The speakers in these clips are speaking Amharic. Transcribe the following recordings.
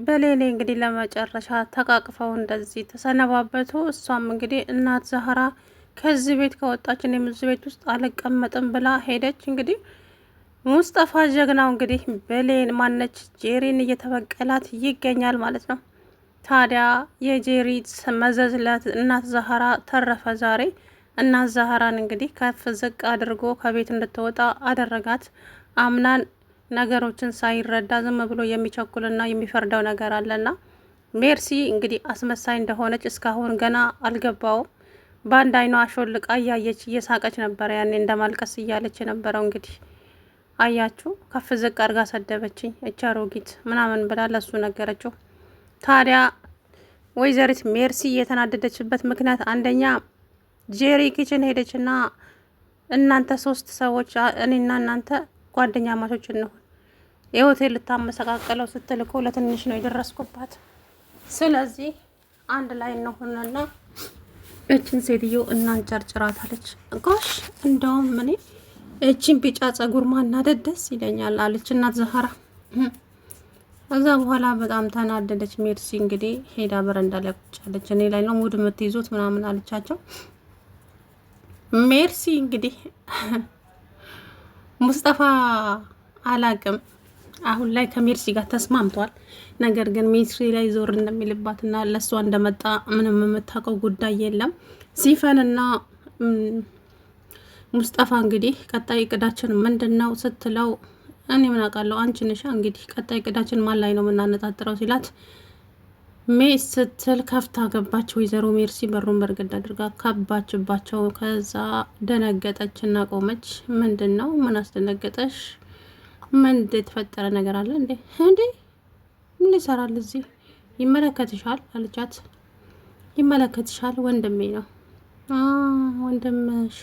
በሌሌ እንግዲህ ለመጨረሻ ተቃቅፈው እንደዚህ ተሰነባበቱ። እሷም እንግዲህ እናት ዛህራ ከዚህ ቤት ከወጣች እኔም እዚህ ቤት ውስጥ አልቀመጥም ብላ ሄደች። እንግዲህ ሙስጠፋ ጀግናው እንግዲህ በሌን ማነች ጄሪን እየተበቀላት ይገኛል ማለት ነው። ታዲያ የጄሪ መዘዝለት እናት ዛህራ ተረፈ። ዛሬ እናት ዛህራን እንግዲህ ከፍ ዝቅ አድርጎ ከቤት እንድትወጣ አደረጋት። አምናን ነገሮችን ሳይረዳ ዝም ብሎ የሚቸኩልና የሚፈርደው ነገር አለና ሜርሲ እንግዲህ አስመሳይ እንደሆነች እስካሁን ገና አልገባውም። በአንድ አይኗ አሾልቃ እያየች እየሳቀች ነበረ። ያኔ እንደማልቀስ እያለች የነበረው እንግዲህ አያችሁ፣ ከፍ ዝቅ አድርጋ ሰደበችኝ እቻ አሮጊት ምናምን ብላ ለሱ ነገረችው። ታዲያ ወይዘሪት ሜርሲ የተናደደችበት ምክንያት አንደኛ ጄሪ ኪችን ሄደችና እናንተ ሶስት ሰዎች እኔና እናንተ ጓደኛ ማቾች ነው የሆቴል ልታመሰቃቀለው ስትል እኮ ለትንሽ ነው የደረስኩባት። ስለዚህ አንድ ላይ እንሆንና እችን ሴትዮ እናንጨርጭራታለች። ጎሽ እንደውም እኔ እችን ቢጫ ጸጉር ማናደድ ደስ ይለኛል አለች እናት ዛህራ። ከዛ በኋላ በጣም ተናደደች ሜርሲ። እንግዲህ ሄዳ በረንዳ ላይ ቁጭ አለች። እኔ ላይ ነው ሙድ የምትይዙት ምናምን አለቻቸው። ሜርሲ እንግዲህ ሙስጠፋ አላቅም አሁን ላይ ከሜርሲ ጋር ተስማምቷል። ነገር ግን ሜርሲ ላይ ዞር እንደሚልባትና ለእሷ እንደመጣ ምንም የምታውቀው ጉዳይ የለም። ሲፈንና ሙስጠፋ እንግዲህ ቀጣይ እቅዳችን ምንድን ነው ስትለው እኔ ምን አውቃለሁ አንቺ ነሻ እንግዲህ ቀጣይ እቅዳችን ማን ላይ ነው የምናነጣጥረው ሲላት ሜስ ስትል ከፍታ ገባች። ወይዘሮ ሜርሲ በሩን በርግድ አድርጋ ከባችባቸው። ከዛ ደነገጠችና ቆመች። ምንድን ነው ምን አስደነገጠሽ? ምን የተፈጠረ ነገር አለ እንዴ? እንዴ ምን ይሰራል እዚህ? ይመለከትሻል አለቻት። ይመለከትሻል ወንድሜ ነው ወንድምሽ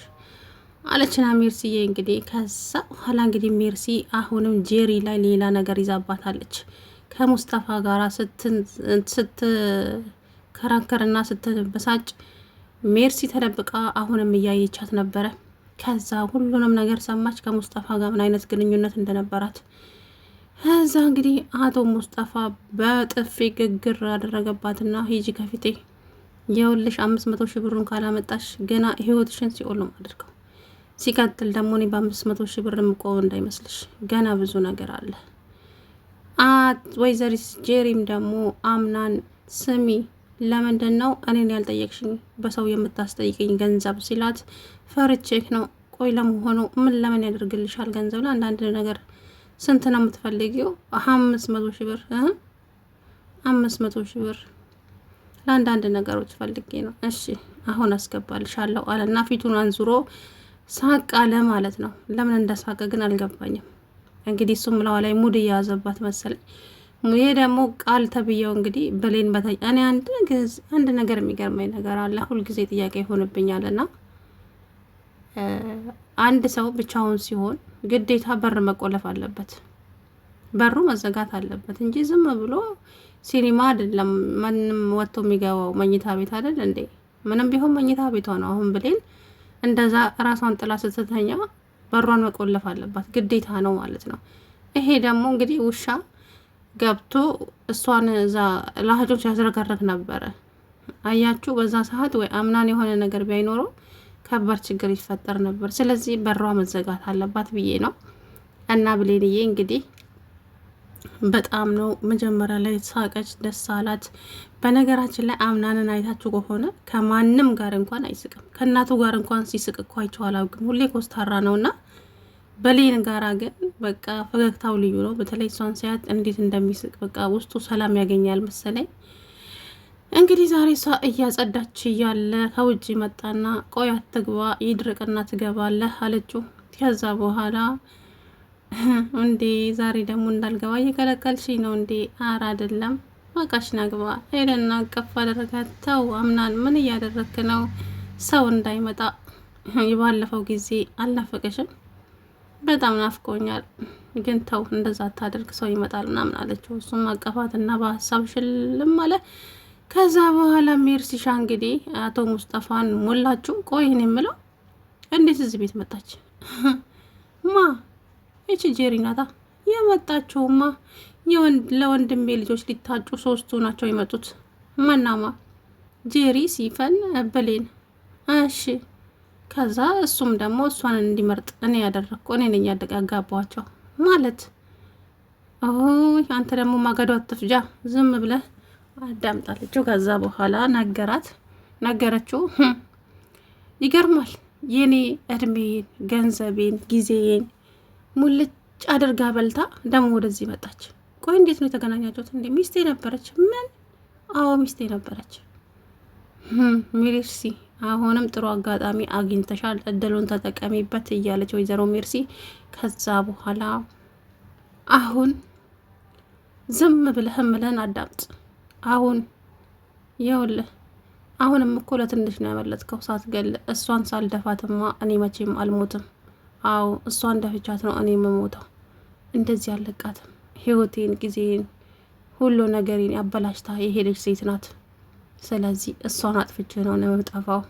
አለችና ሜርሲዬ እንግዲህ ከዛ በኋላ እንግዲህ ሜርሲ አሁንም ጄሪ ላይ ሌላ ነገር ይዛባታለች። ከሙስጠፋ ጋር ስትከራከርና ስትበሳጭ ሜርሲ ተደብቃ አሁንም እያየቻት ነበረ። ከዛ ሁሉንም ነገር ሰማች። ከሙስጠፋ ጋር ምን አይነት ግንኙነት እንደነበራት። ከዛ እንግዲህ አቶ ሙስጠፋ በጥፊ ግግር አደረገባትና ሂጂ ከፊቴ የውልሽ 500 ሺህ ብሩን ካላመጣሽ ገና ህይወትሽን ሲኦል ነው አድርገው። ሲቀጥል ደግሞ እኔ በ500 ሺህ ብር የምቆም እንዳይመስልሽ ገና ብዙ ነገር አለ። ወይዘሪት ጄሪም ደግሞ አምናን ስሚ ለምንድን ነው እኔን ያልጠየቅሽኝ በሰው የምታስጠይቅኝ ገንዘብ ሲላት ፈርቼክ ነው። ቆይ ለመሆኑ ምን ለምን ያደርግልሻል ገንዘብ? ለአንዳንድ ነገር ስንት ነው የምትፈልጊው? 500 ሺህ ብር 500 ሺህ ብር ለአንዳንድ ነገሮች ፈልጌ ነው። እሺ አሁን አስገባልሻለሁ አለና ፊቱን አንዙሮ ሳቅ አለ ማለት ነው። ለምን እንደሳቀ ግን አልገባኝም። እንግዲህ እሱም ለዋ ላይ ሙድ እያያዘባት መሰለኝ። ይሄ ደግሞ ቃል ተብዬው እንግዲህ ብሌን በተኝ እኔ አንድ ነገር የሚገርመኝ ነገር አለ። ሁልጊዜ ጥያቄ ይሆንብኛልና አንድ ሰው ብቻውን ሲሆን ግዴታ በር መቆለፍ አለበት፣ በሩ መዘጋት አለበት እንጂ ዝም ብሎ ሲኒማ አይደለም ማንም ወጥቶ የሚገባው መኝታ ቤት አይደል እንዴ? ምንም ቢሆን መኝታ ቤቷ ነው። አሁን ብሌን እንደዛ ራሷን ጥላ ስትተኛ በሯን መቆለፍ አለባት፣ ግዴታ ነው ማለት ነው። ይሄ ደግሞ እንግዲህ ውሻ ገብቶ እሷን እዛ ላህጆች ያዝረከረክ ነበረ። አያችሁ፣ በዛ ሰዓት ወይ አምናን የሆነ ነገር ቢያይኖረው ከባድ ችግር ይፈጠር ነበር። ስለዚህ በሯ መዘጋት አለባት ብዬ ነው። እና ብሌንዬ እንግዲህ በጣም ነው መጀመሪያ ላይ ሳቀች፣ ደስ አላት። በነገራችን ላይ አምናንን አይታችሁ ከሆነ ከማንም ጋር እንኳን አይስቅም። ከእናቱ ጋር እንኳን ሲስቅ እኮ አይቼው አላውቅም። ሁሌ ኮስታራ ነውና በሌን ጋራ ግን በቃ ፈገግታው ልዩ ነው። በተለይ እሷን ሲያት እንዴት እንደሚስቅ በቃ ውስጡ ሰላም ያገኛል መሰለኝ። እንግዲህ ዛሬ እሷ እያጸዳች እያለ ከውጭ መጣና ቆይ አትግባ ይድርቅና ትገባለህ አለችው። ከዛ በኋላ እንዴ ዛሬ ደግሞ እንዳልገባ እየከለከልሽኝ ነው እንዴ? አረ አይደለም በቃሽ ናግባ ሄደና አቀፍ አደረጋት። ተው አምናን ምን እያደረክ ነው? ሰው እንዳይመጣ የባለፈው ጊዜ አልናፈቀሽም? በጣም ናፍቆኛል፣ ግን ተው እንደዛ አታደርግ ሰው ይመጣል ምናምን አለችው። እሱም አቀፋትና በሀሳብ ሽልም አለ። ከዛ በኋላ ሜርሲሻ እንግዲህ አቶ ሙስጠፋን ሞላችሁ። ቆይ እኔ የምለው እንዴት እዚህ ቤት መጣች? ማ እቺ ጄሪ ናታ የመጣችውማ ለወንድሜ ልጆች ሊታጩ 3ቱ ናቸው የመጡት። ማናማ? ጄሪ፣ ሲፈን፣ ብሌን። እሺ ከዛ እሱም ደግሞ እሷን እንዲመርጥ እኔ ያደረግኩ እኔ ነኝ ያጋባኋቸው ማለት። አንተ ደግሞ ማገዶ አትፍጃ፣ ዝም ብለህ አዳምጣለችው። ከዛ በኋላ ነገረችው። ይገርማል፣ የኔ እድሜን፣ ገንዘቤን፣ ጊዜዬን ሙልጭ አድርጋ በልታ ደግሞ ወደዚህ መጣች። ቆይ እንዴት ነው የተገናኛችሁት? እንዴ ሚስቴ ነበረች። ምን? አዎ ሚስቴ ነበረች። ሜርሲ አሁንም ጥሩ አጋጣሚ አግኝተሻል፣ እድሉን ተጠቀሚበት እያለች ወይዘሮ ሜርሲ ከዛ በኋላ አሁን ዝም ብለህ ምለን አዳምጥ። አሁን ይኸውልህ አሁንም እኮ ለትንሽ ነው ያመለጥከው ሳትገል። እሷን ሳልደፋትማ እኔ መቼም አልሞትም። አዎ እሷን ደፍቻት ነው እኔ የምሞተው። እንደዚህ አለቃትም። ህይወቴን፣ ጊዜን፣ ሁሉ ነገሬን ያበላሽታ የሄደች ሴት ናት። ስለዚህ እሷን አጥፍቼ ነው የምጠፋው።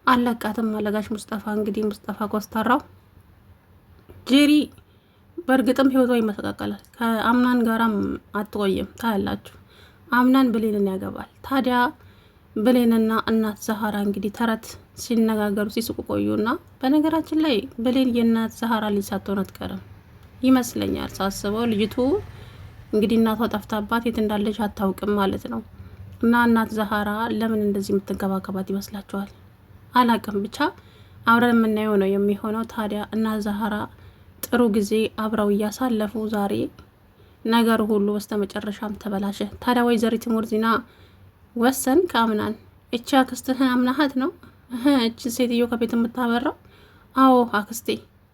አለቃትም አለጋሽ ሙስጠፋ። እንግዲህ ሙስጠፋ ኮስታራው ጄሪ በእርግጥም ህይወቷ ይመሰቃቀላል። ከአምናን ጋራም አትቆይም። ታያላችሁ። አምናን ብሌንን ያገባል። ታዲያ ብሌንና እናት ዛሃራ እንግዲህ ተረት ሲነጋገሩ ሲስቁ ቆዩና፣ በነገራችን ላይ ብሌን የእናት ዛሃራ ልጅ ሳትሆን አትቀርም ይመስለኛል ሳስበው። ልጅቱ እንግዲህ እናቷ ጠፍታባት የት እንዳለች አታውቅም ማለት ነው። እና እናት ዛሃራ ለምን እንደዚህ የምትንከባከባት ይመስላችኋል? አላቅም፣ ብቻ አብረን የምናየው ነው የሚሆነው። ታዲያ እናት ዛሃራ ጥሩ ጊዜ አብረው እያሳለፉ ዛሬ ነገር ሁሉ በስተመጨረሻም ተበላሸ። ታዲያ ወይዘሪት ሙርዚና ወሰን ከአምናን እቺ አክስትህን አምናሃት ነው እችን ሴትዮ ከቤት የምታበራው? አዎ አክስቴ።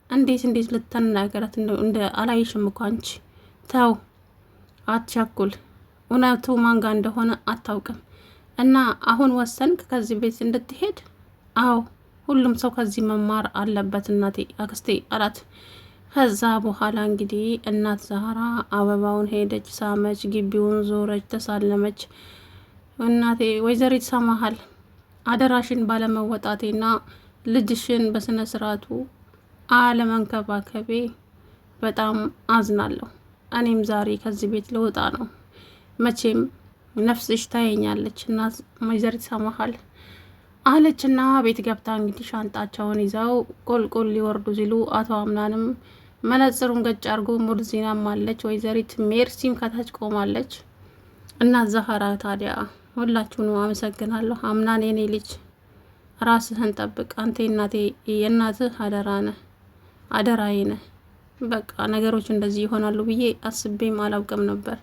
እንዴት ልተናገራት እንደ አላይሽም እኮ አንቺ። ተው አትቸኩል፣ እውነቱ ማንጋ እንደሆነ አታውቅም። እና አሁን ወሰንክ ከዚህ ቤት እንድትሄድ? አዎ ሁሉም ሰው ከዚህ መማር አለበት እናቴ አክስቴ አላት። ከዛ በኋላ እንግዲህ እናት ዛሃራ አበባውን ሄደች፣ ሳመች፣ ግቢውን ዞረች፣ ተሳለመች። እናቴ ወይዘሪት ሰማሃል፣ አደራሽን ባለመወጣቴና ልጅሽን በስነ ስርዓቱ አለመንከባከቤ በጣም አዝናለሁ። እኔም ዛሬ ከዚህ ቤት ልወጣ ነው። መቼም ነፍስሽ ታየኛለች እና ወይዘሪት ሰማሃል አለችና ቤት ገብታ እንግዲህ ሻንጣቸውን ይዘው ቁልቁል ሊወርዱ ሲሉ አቶ አምናንም መነጽሩን ገጭ አርጎ ሙርዚናም አለች፣ ወይዘሪት ሜርሲም ከታች ቆማለች። እናት ዛሃራ ታዲያ ሁላችሁንም አመሰግናለሁ። አምናን የኔ ልጅ ራስህን ጠብቅ። አንተ እናቴ የእናትህ አደራዬ ነህ። በቃ ነገሮች እንደዚህ ይሆናሉ ብዬ አስቤም አላውቅም ነበር፣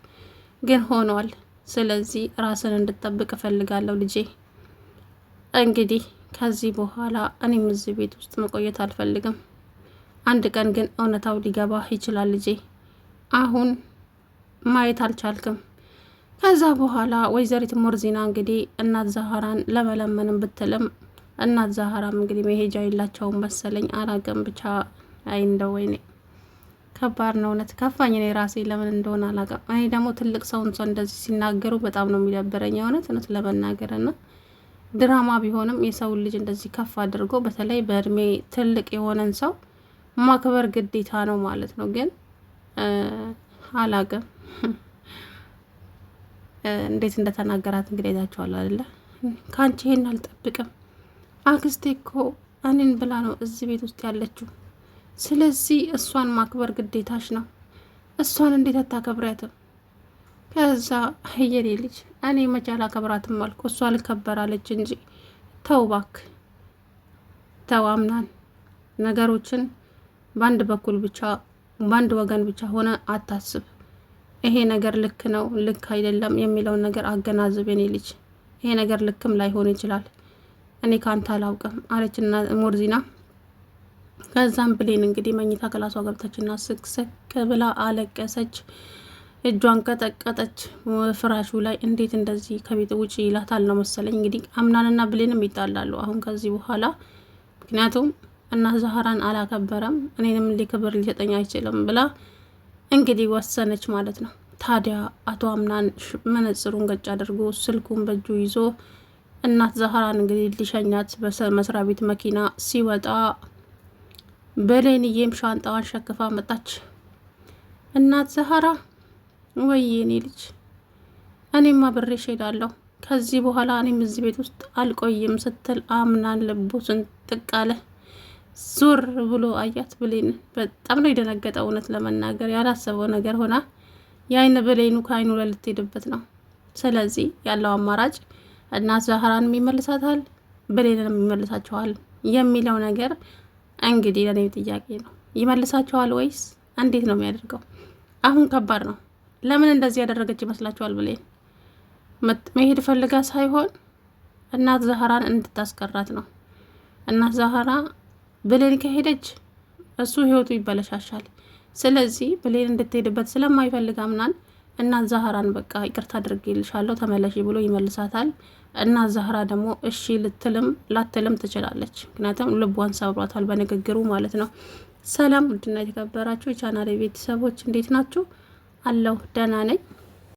ግን ሆኗል። ስለዚህ ራስን እንድጠብቅ እፈልጋለሁ ልጄ። እንግዲህ ከዚህ በኋላ እኔም እዚህ ቤት ውስጥ መቆየት አልፈልግም። አንድ ቀን ግን እውነታው ሊገባህ ይችላል ልጄ። አሁን ማየት አልቻልክም። ከዛ በኋላ ወይዘሪት ሙርዚና እንግዲህ እናት ዛሃራን ለመለመንም ብትልም እናት ዛሃራም እንግዲህ መሄጃ የላቸውም መሰለኝ፣ አላቅም። ብቻ አይ እንደው ወይኔ ከባድ ነው እውነት። ከፋኝ እኔ ራሴ ለምን እንደሆነ አላቅም። እኔ ደግሞ ትልቅ ሰውን ሰው እንደዚህ ሲናገሩ በጣም ነው የሚደብረኝ እውነት ለመናገር እና ድራማ ቢሆንም የሰውን ልጅ እንደዚህ ከፍ አድርጎ በተለይ በእድሜ ትልቅ የሆነን ሰው ማክበር ግዴታ ነው ማለት ነው። ግን አላቅም እንዴት እንደተናገራት እንግዲህ አይታችኋል አይደለ? ከአንቺ ይሄን አልጠብቅም። አክስቴ እኮ እኔን ብላ ነው እዚህ ቤት ውስጥ ያለችው። ስለዚህ እሷን ማክበር ግዴታሽ ነው። እሷን እንዴት አታከብሪያትም? ከዛ የኔ ልጅ እኔ መቼ አላከብራትም አልኩ? እሷ ልከበራለች እንጂ። ተው እባክህ ተው አምናን፣ ነገሮችን በአንድ በኩል ብቻ በአንድ ወገን ብቻ ሆነ አታስብ። ይሄ ነገር ልክ ነው ልክ አይደለም የሚለውን ነገር አገናዝብ የኔ ልጅ። ይሄ ነገር ልክም ላይሆን ይችላል፣ እኔ ካንተ አላውቅም አለችና ሙርዚና። ከዛም ብሌን እንግዲህ መኝታ ክላሷ ገብተችና ስቅስቅ ብላ አለቀሰች። እጇን ቀጠቀጠች ፍራሹ ላይ። እንዴት እንደዚህ ከቤት ውጭ ይላታል ነው መሰለኝ። እንግዲህ አምናንና ብሌንም ይጣላሉ አሁን ከዚህ በኋላ። ምክንያቱም እናት ዛሃራን አላከበረም፣ እኔንም ክብር ሊሰጠኝ አይችልም ብላ እንግዲህ ወሰነች ማለት ነው። ታዲያ አቶ አምናን መነጽሩን ገጭ አድርጎ ስልኩን በእጁ ይዞ እናት ዛሃራን እንግዲህ ሊሸኛት በመስሪያ ቤት መኪና ሲወጣ ብሌንዬም ሻንጣዋን ሸክፋ መጣች። እናት ዛሃራ ወይ የኔ ልጅ እኔማ አብሬሽ እሄዳለሁ ከዚህ በኋላ እኔም እዚህ ቤት ውስጥ አልቆይም ስትል አምናን ልቡ ስንጥቅ አለ። ዞር ብሎ አያት ብሌን። በጣም ነው የደነገጠው። እውነት ለመናገር ያላሰበው ነገር ሆና የአይን ብሌኑ ከአይኑ ላይ ልትሄድበት ነው። ስለዚህ ያለው አማራጭ እናት ዛህራን ይመልሳታል፣ ብሌንን ይመልሳቸዋል የሚለው ነገር እንግዲህ ለኔ ጥያቄ ነው። ይመልሳቸዋል ወይስ እንዴት ነው የሚያደርገው? አሁን ከባድ ነው። ለምን እንደዚህ ያደረገች ይመስላችኋል? ብሌን መሄድ ፈልጋ ሳይሆን እናት ዛህራን እንድታስቀራት ነው። እናት ዛህራ ብሌን ከሄደች እሱ ህይወቱ ይበለሻሻል። ስለዚህ ብሌን እንድትሄድበት ስለማይፈልግ አምናን እናት ዛህራን በቃ ይቅርታ አድርጌልሻለሁ ተመለሺ ብሎ ይመልሳታል። እናት ዛህራ ደግሞ እሺ ልትልም ላትልም ትችላለች። ምክንያቱም ልቧን ሰብሯታል በንግግሩ ማለት ነው። ሰላም ውድና የተከበራችሁ የቻናሌ ቤተሰቦች እንዴት ናችሁ? አለሁ ደህና ነኝ።